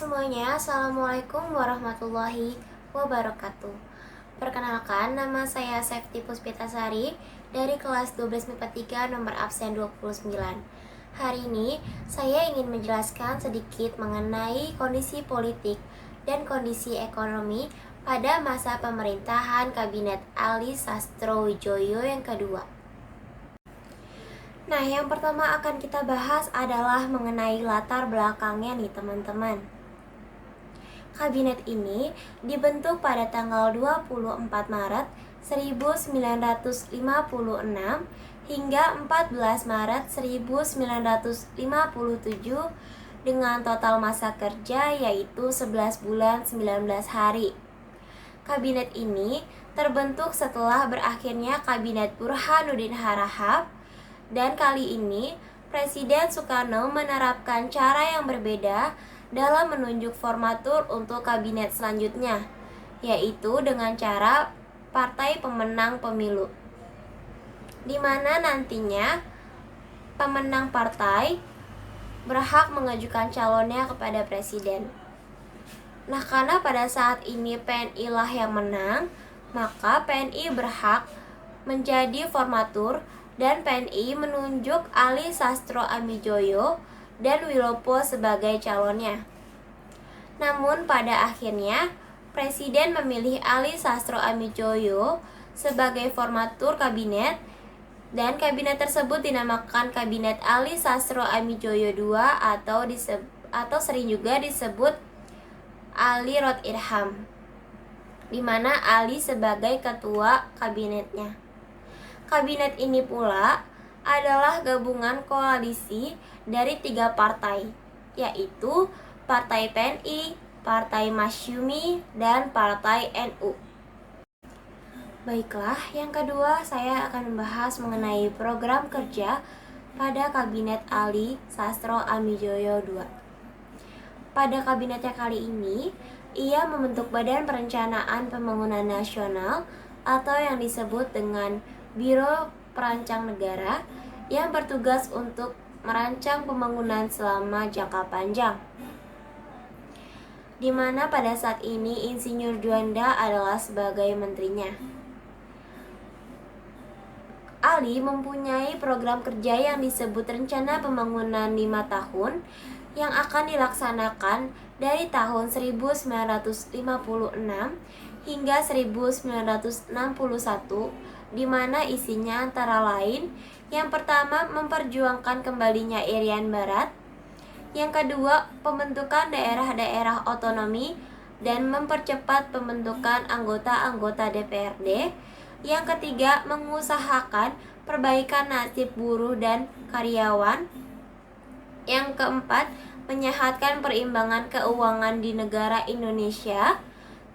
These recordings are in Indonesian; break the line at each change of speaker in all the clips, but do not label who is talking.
semuanya, Assalamualaikum warahmatullahi wabarakatuh. Perkenalkan, nama saya Septi Puspitasari dari kelas 12 MIPA 3 nomor absen 29. Hari ini, saya ingin menjelaskan sedikit mengenai kondisi politik dan kondisi ekonomi pada masa pemerintahan Kabinet Ali Sastrowijoyo yang kedua. Nah, yang pertama akan kita bahas adalah mengenai latar belakangnya nih teman-teman. Kabinet ini dibentuk pada tanggal 24 Maret 1956 hingga 14 Maret 1957 dengan total masa kerja yaitu 11 bulan 19 hari. Kabinet ini terbentuk setelah berakhirnya Kabinet Burhanuddin Harahap. Dan kali ini, Presiden Soekarno menerapkan cara yang berbeda dalam menunjuk formatur untuk kabinet selanjutnya, yaitu dengan cara partai pemenang pemilu, di mana nantinya pemenang partai berhak mengajukan calonnya kepada Presiden. Nah, karena pada saat ini PNI lah yang menang, maka PNI berhak menjadi formatur dan PNI menunjuk Ali Sastroamidjojo dan Wilopo sebagai calonnya. Namun pada akhirnya Presiden memilih Ali Sastroamidjojo sebagai formatur kabinet dan kabinet tersebut dinamakan Kabinet Ali Sastroamidjojo II atau sering juga disebut Ali Rod Irham, di mana Ali sebagai ketua kabinetnya. Kabinet ini pula adalah gabungan koalisi dari 3 partai, yaitu Partai PNI, Partai Masyumi, dan Partai NU. Baiklah, yang kedua saya akan membahas mengenai program kerja pada Kabinet Ali Sastroamidjojo II. Pada kabinetnya kali ini, ia membentuk Badan Perencanaan Pembangunan Nasional atau yang disebut dengan Biro Perancang Negara yang bertugas untuk merancang pembangunan selama jangka panjang, di mana pada saat ini Insinyur Juanda adalah sebagai menterinya. Ali mempunyai program kerja yang disebut Rencana Pembangunan 5 tahun yang akan dilaksanakan dari tahun 1956 hingga 1961, di mana isinya antara lain yang pertama memperjuangkan kembalinya Irian Barat, yang kedua pembentukan daerah-daerah otonomi dan mempercepat pembentukan anggota-anggota DPRD, yang ketiga mengusahakan perbaikan nasib buruh dan karyawan, yang keempat menyehatkan perimbangan keuangan di negara Indonesia,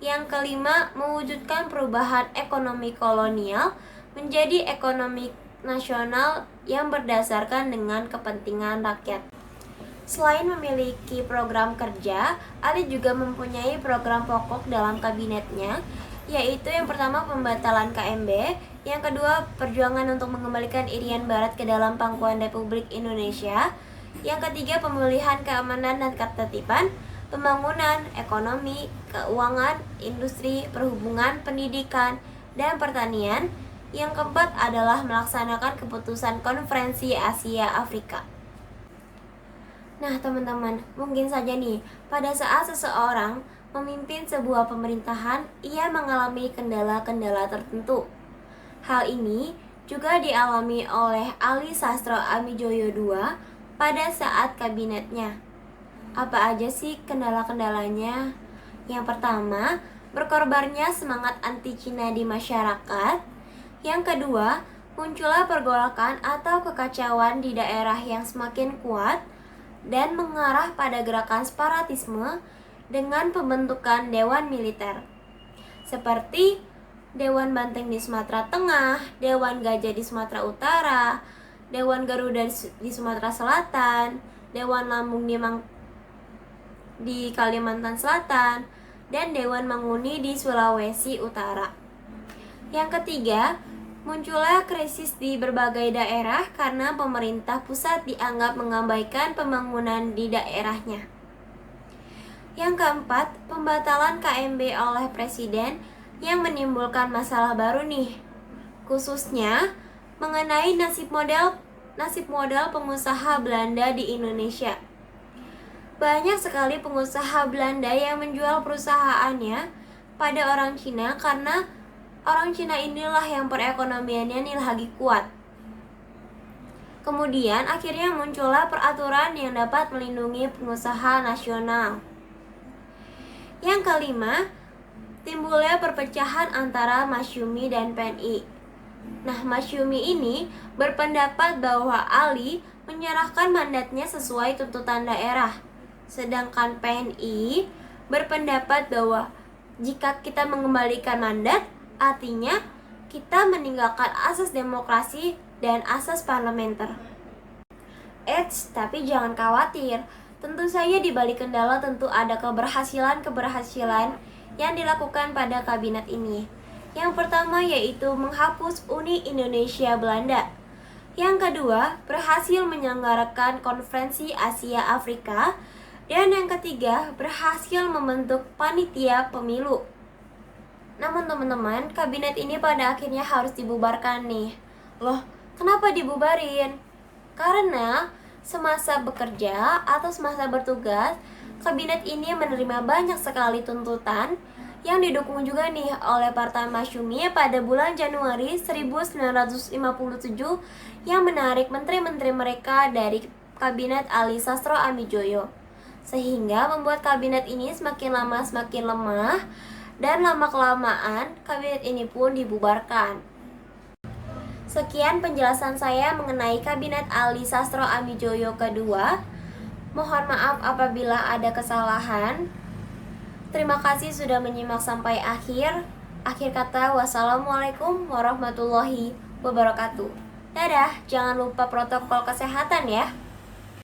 yang kelima mewujudkan perubahan ekonomi kolonial menjadi ekonomi nasional yang berdasarkan dengan kepentingan rakyat. Selain memiliki program kerja, Ali juga mempunyai program pokok dalam kabinetnya, yaitu yang pertama pembatalan KMB, yang kedua perjuangan untuk mengembalikan Irian Barat ke dalam pangkuan Republik Indonesia, yang ketiga pemulihan keamanan dan ketertiban, pembangunan ekonomi, keuangan, industri, perhubungan, pendidikan, dan pertanian. Yang keempat adalah melaksanakan keputusan Konferensi Asia Afrika. Nah teman-teman, mungkin saja nih, pada saat seseorang memimpin sebuah pemerintahan, ia mengalami kendala-kendala tertentu. Hal ini juga dialami oleh Ali Sastroamidjojo II pada saat kabinetnya. Apa aja sih kendala-kendalanya? Yang pertama, berkorbannya semangat anti Cina di masyarakat. Yang kedua, munculnya pergolakan atau kekacauan di daerah yang semakin kuat dan mengarah pada gerakan separatisme dengan pembentukan dewan militer, seperti Dewan Banteng di Sumatera Tengah, Dewan Gajah di Sumatera Utara, Dewan Garuda di Sumatera Selatan, Dewan Lambung di Kalimantan Selatan, dan Dewan Manguni di Sulawesi Utara. Yang ketiga, munculnya krisis di berbagai daerah karena pemerintah pusat dianggap mengabaikan pembangunan di daerahnya. Yang keempat, pembatalan KMB oleh Presiden yang menimbulkan masalah baru nih, khususnya mengenai nasib modal pengusaha Belanda di Indonesia. Banyak sekali pengusaha Belanda yang menjual perusahaannya pada orang Cina karena orang Cina inilah yang perekonomiannya nih lagi kuat. Kemudian akhirnya muncullah peraturan yang dapat melindungi pengusaha nasional. Yang kelima, timbulnya perpecahan antara Masyumi dan PNI. Nah, Masyumi ini berpendapat bahwa Ali menyerahkan mandatnya sesuai tuntutan daerah. Sedangkan PNI berpendapat bahwa jika kita mengembalikan mandat, artinya kita meninggalkan asas demokrasi dan asas parlementer. Tapi jangan khawatir. Tentu saja di balik kendala tentu ada keberhasilan yang dilakukan pada kabinet ini. Yang pertama yaitu menghapus Uni Indonesia Belanda. Yang kedua, berhasil menyelenggarakan Konferensi Asia Afrika. Dan yang ketiga, berhasil membentuk panitia pemilu. Namun teman-teman, kabinet ini pada akhirnya harus dibubarkan nih. Loh, kenapa dibubarin? Karena semasa bekerja atau semasa bertugas, kabinet ini menerima banyak sekali tuntutan yang didukung juga nih oleh Partai Masyumi pada bulan Januari 1957 yang menarik menteri-menteri mereka dari kabinet Ali Sastro Amijoyo, sehingga membuat kabinet ini semakin lama semakin lemah dan lama-kelamaan kabinet ini pun dibubarkan. Sekian penjelasan saya mengenai kabinet Ali Sastro Amijoyo kedua. Mohon maaf apabila ada kesalahan. Terima kasih sudah menyimak sampai akhir. Akhir kata, wassalamualaikum warahmatullahi wabarakatuh. Dadah, jangan lupa protokol kesehatan ya.